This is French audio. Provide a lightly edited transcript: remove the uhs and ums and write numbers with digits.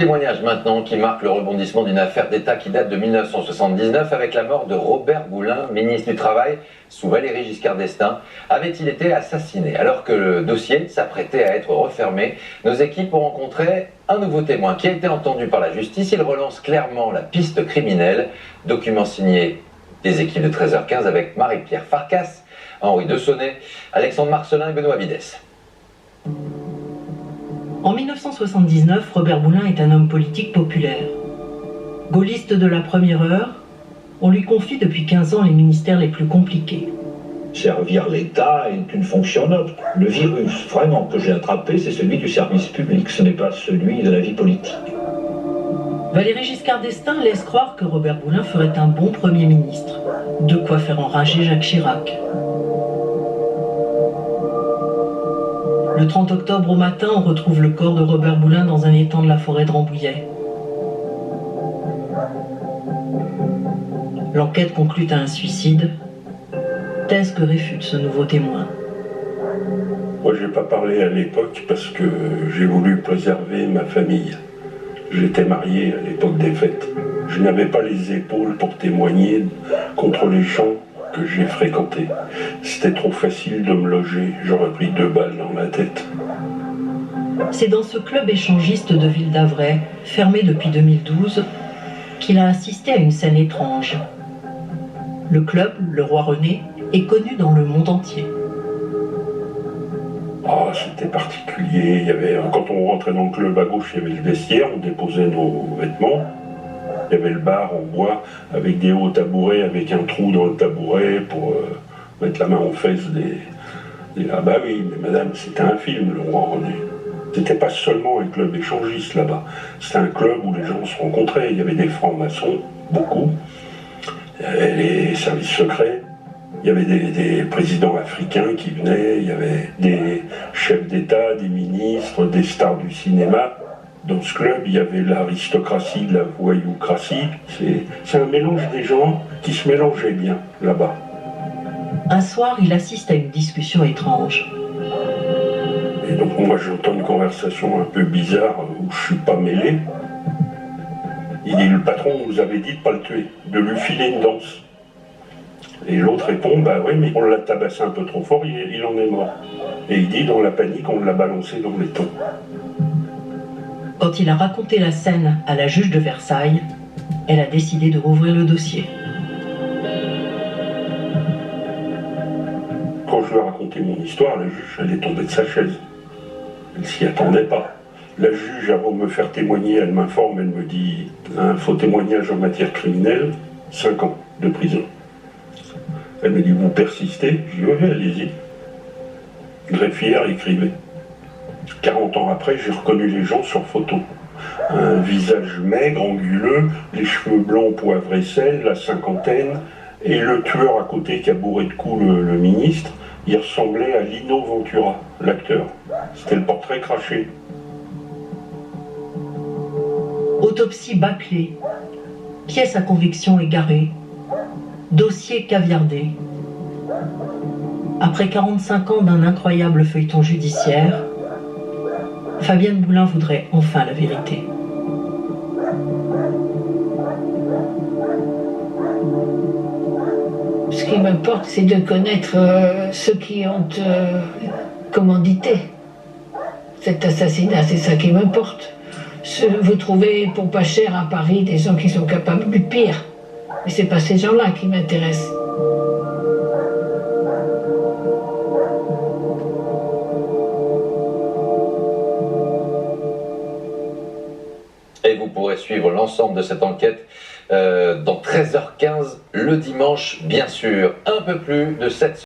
Témoignage maintenant qui marque le rebondissement d'une affaire d'État qui date de 1979 avec la mort de Robert Boulin, ministre du Travail sous Valéry Giscard d'Estaing. Avait-il été assassiné? Alors que le dossier s'apprêtait à être refermé, nos équipes ont rencontré un nouveau témoin qui a été entendu par la justice. Il relance clairement la piste criminelle. Document signé des équipes de 13h15 avec Marie-Pierre Farkas, Henri Dessonnet, Alexandre Marcelin et Benoît Vidès. En 1979, Robert Boulin est un homme politique populaire. Gaulliste de la première heure, on lui confie depuis 15 ans les ministères les plus compliqués. Servir l'État est une fonction noble. Le virus, vraiment, que j'ai attrapé, c'est celui du service public, ce n'est pas celui de la vie politique. Valéry Giscard d'Estaing laisse croire que Robert Boulin ferait un bon Premier ministre. De quoi faire enrager Jacques Chirac. Le 30 octobre au matin, on retrouve le corps de Robert Boulin dans un étang de la forêt de Rambouillet. L'enquête conclut à un suicide, thèse que réfute ce nouveau témoin. Moi, je n'ai pas parlé à l'époque parce que j'ai voulu préserver ma famille. J'étais marié à l'époque des fêtes. Je n'avais pas les épaules pour témoigner contre les gens que j'ai fréquentés. C'était trop facile de me loger. J'aurais pris 2 balles dans la tête. C'est dans ce club échangiste de Ville d'Avray, fermé depuis 2012, qu'il a assisté à une scène étrange. Le club, le Roi René, est connu dans le monde entier. Ah, c'était particulier. Quand on rentrait dans le club à gauche, il y avait le vestiaire, on déposait nos vêtements. Il y avait le bar en bois avec des hauts tabourets, avec un trou dans le tabouret pour mettre la main aux fesses des... Ah bah oui, mais madame, c'était un film, le Roi René. C'était pas seulement un club échangiste là-bas. C'était un club où les gens se rencontraient. Il y avait des francs-maçons, beaucoup. Il y avait les services secrets. Il y avait des présidents africains qui venaient. Il y avait des chefs d'État, des ministres, des stars du cinéma. Dans ce club, il y avait l'aristocratie de la voyoucratie. C'est un mélange des gens qui se mélangeaient bien là-bas. Un soir, il assiste à une discussion étrange. Et donc moi, j'entends une conversation un peu bizarre où je suis pas mêlé. Il dit, le patron nous avait dit de pas le tuer, de lui filer une danse. Et l'autre répond, bah oui, mais on l'a tabassé un peu trop fort, il en est mort. Et il dit, dans la panique, on l'a balancé dans l'étang. Quand il a raconté la scène à la juge de Versailles, elle a décidé de rouvrir le dossier. Quand je lui ai raconté mon histoire, la juge, elle est tombée de sa chaise. Elle s'y attendait pas. La juge, avant de me faire témoigner, elle m'informe, elle me dit un faux témoignage en matière criminelle, 5 ans de prison. Elle me dit, vous persistez? Je dis, oui, allez-y. Greffière écrivait. 40 ans après, j'ai reconnu les gens sur photo. Un visage maigre, anguleux, les cheveux blancs, poivre et sel, la cinquantaine, et le tueur à côté qui a bourré de coups le ministre, il ressemblait à Lino Ventura, l'acteur. C'était le portrait craché. Autopsie bâclée, pièce à conviction égarée, dossier caviardé. Après 45 ans d'un incroyable feuilleton judiciaire, Fabienne Boulin voudrait enfin la vérité. Ce qui m'importe, c'est de connaître ceux qui ont commandité cet assassinat. C'est ça qui m'importe. Vous trouvez pour pas cher à Paris des gens qui sont capables du pire. Mais c'est pas ces gens-là qui m'intéressent. Et vous pourrez suivre l'ensemble de cette enquête dans 13h15 le dimanche, bien sûr. Un peu plus de 7